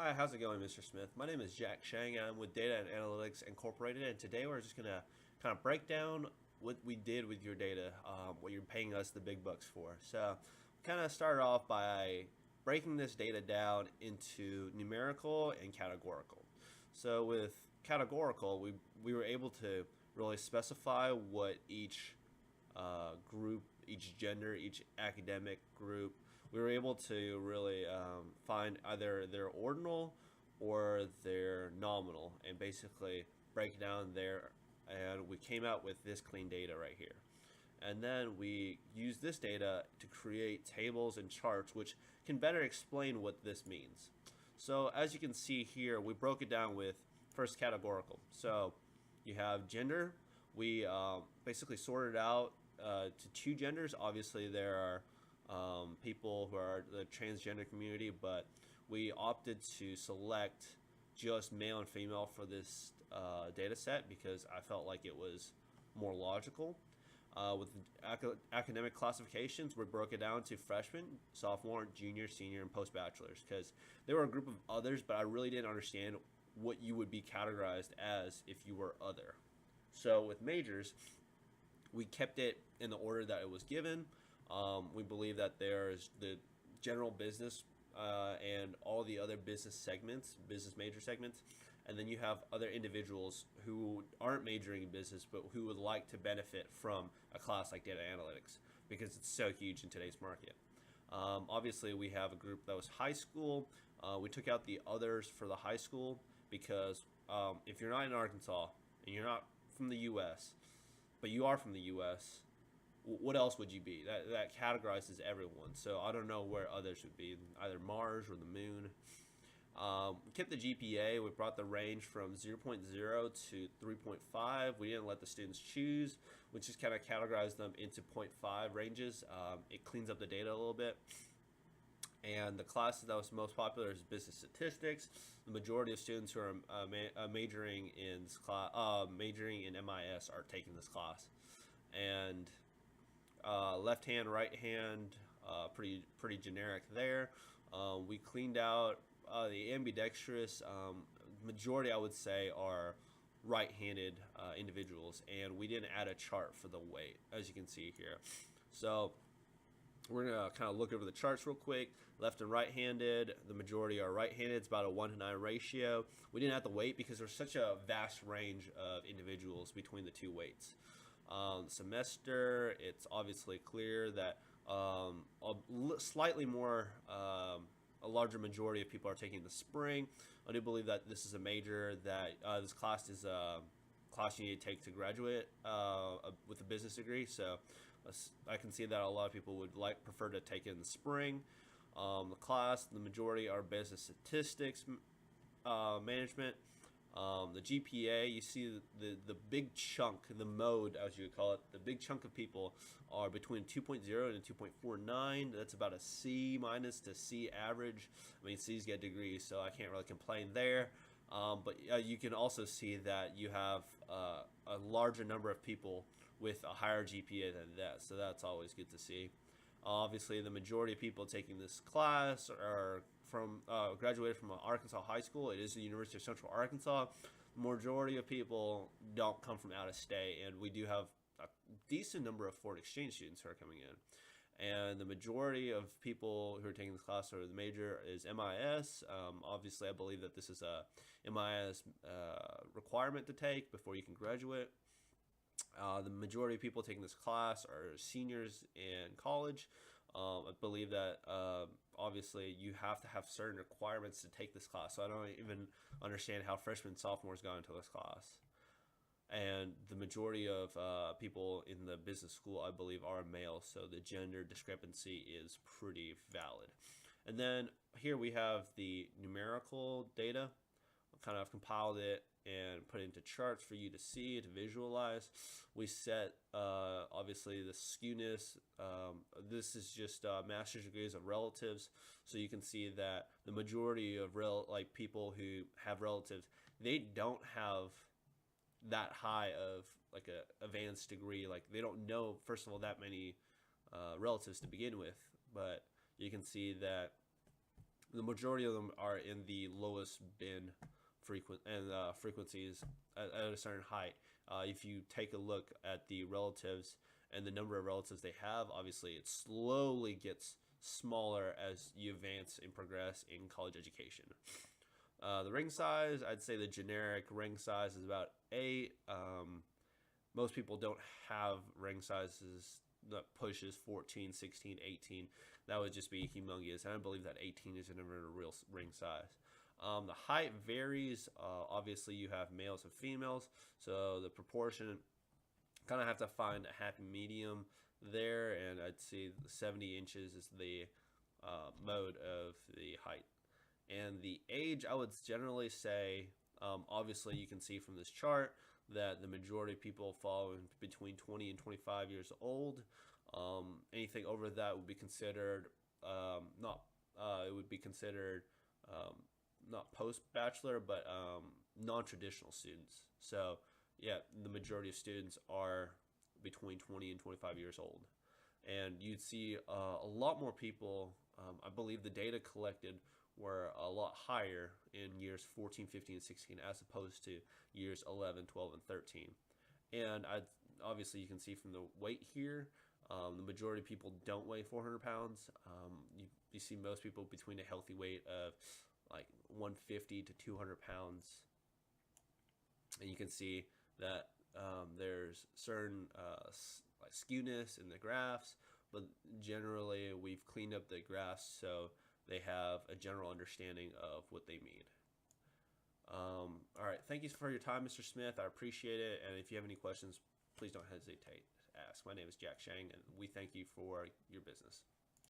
Hi, how's it going, Mr. Smith? My name is Jack Shang. I'm with Data and Analytics Incorporated, and today we're just going to kind of break down what we did with your data, what you're paying us the big bucks for. So, kind of start off by breaking this data down into numerical and categorical. So, with categorical, we were able to really specify what each group, each gender, each academic group, we were able to really find either their ordinal or their nominal and basically break down there. And we came out with this clean data right here. And then we use this data to create tables and charts which can better explain what this means. So as you can see here, we broke it down with first categorical. So you have gender. We basically sorted out to two genders. Obviously, there are people who are the transgender community, but we opted to select just male and female for this data set because I felt like it was more logical. With academic classifications, we broke it down to freshman, sophomore, junior, senior, and post-bachelors because there were a group of others, but I really didn't understand what you would be categorized as if you were other. So with majors, we kept it in the order that it was given. We believe that there's the general business and all the other business segments, business major segments, and then you have other individuals who aren't majoring in business but who would like to benefit from a class like data analytics because it's so huge in today's market. Obviously, we have a group that was high school. We took out the others for the high school because if you're not in Arkansas and you're not from the U.S., but you are from the U.S., what else would you be? That categorizes everyone. So I don't know where others would be, either Mars or the moon. We kept the GPA. We brought the range from 0.0 to 3.5. We didn't let the students choose. We just kind of categorized them into 0.5 ranges. It cleans up the data a little bit. And the class that was most popular is business statistics. The majority of students who are majoring in this class, majoring in MIS, are taking this class. And left hand, right hand, pretty generic there. We cleaned out the ambidextrous. Majority, I would say, are right-handed individuals, and we didn't add a chart for the weight, as you can see here. So we're gonna kind of look over the charts real quick. Left and right-handed, the majority are right-handed. It's about a 1-to-9 ratio. We didn't have the weight because there's such a vast range of individuals between the two weights. Semester, it's obviously clear that slightly more, a larger majority of people are taking the spring. I do believe that this is a major that this class is a class you need to take to graduate with a business degree. So I can see that a lot of people would prefer to take it in the spring. The class, the majority are business statistics management. The GPA, you see the big chunk, the mode as you would call it, the big chunk of people are between 2.0 and 2.49. That's about a C minus to C average. I mean, C's get degrees, so I can't really complain there. But you can also see that you have a larger number of people with a higher GPA than that, so that's always good to see. Obviously, the majority of people taking this class are from graduated from Arkansas high school. It is the University of Central Arkansas. The majority of people don't come from out of state, and we do have a decent number of foreign exchange students who are coming in. And the majority of people who are taking this class, or the major, is MIS. Obviously, I believe that this is a MIS requirement to take before you can graduate. The majority of people taking this class are seniors in college. I believe that obviously you have to have certain requirements to take this class. So I don't even understand how freshmen and sophomores got into this class. And the majority of people in the business school, I believe, are male. So the gender discrepancy is pretty valid. And then here we have the numerical data. I kind of compiled it and put it into charts for you to see, to visualize. We set obviously the skewness. This is just master's degrees of relatives, so you can see that the majority of people who have relatives, they don't have that high of like a advanced degree. Like they don't know, first of all, that many relatives to begin with, but you can see that the majority of them are in the lowest bin frequencies at a certain height. If you take a look at the relatives and the number of relatives they have, obviously it slowly gets smaller as you advance and progress in college education. The ring size, I'd say the generic ring size is about 8. Most people don't have ring sizes that pushes 14, 16, 18. That would just be humongous. And I believe that 18 is never a real ring size. The height varies. Obviously, you have males and females, so the proportion kind of have to find a happy medium there. And I'd say 70 inches is the mode of the height. And the age, I would generally say, obviously, you can see from this chart that the majority of people fall in between 20 and 25 years old. Anything over that would be considered not. It would be considered not post-bachelor, but non-traditional students. So yeah, the majority of students are between 20 and 25 years old. And you'd see a lot more people. I believe the data collected were a lot higher in years 14, 15, and 16 as opposed to years 11, 12, and 13. And obviously you can see from the weight here, the majority of people don't weigh 400 pounds. You see most people between a healthy weight of like 150 to 200 pounds. And you can see that there's certain like skewness in the graphs, but generally we've cleaned up the graphs so they have a general understanding of what they mean. All right, thank you for your time, Mr. Smith. I appreciate it. And if you have any questions, please don't hesitate to ask. My name is Jack Shang, and we thank you for your business.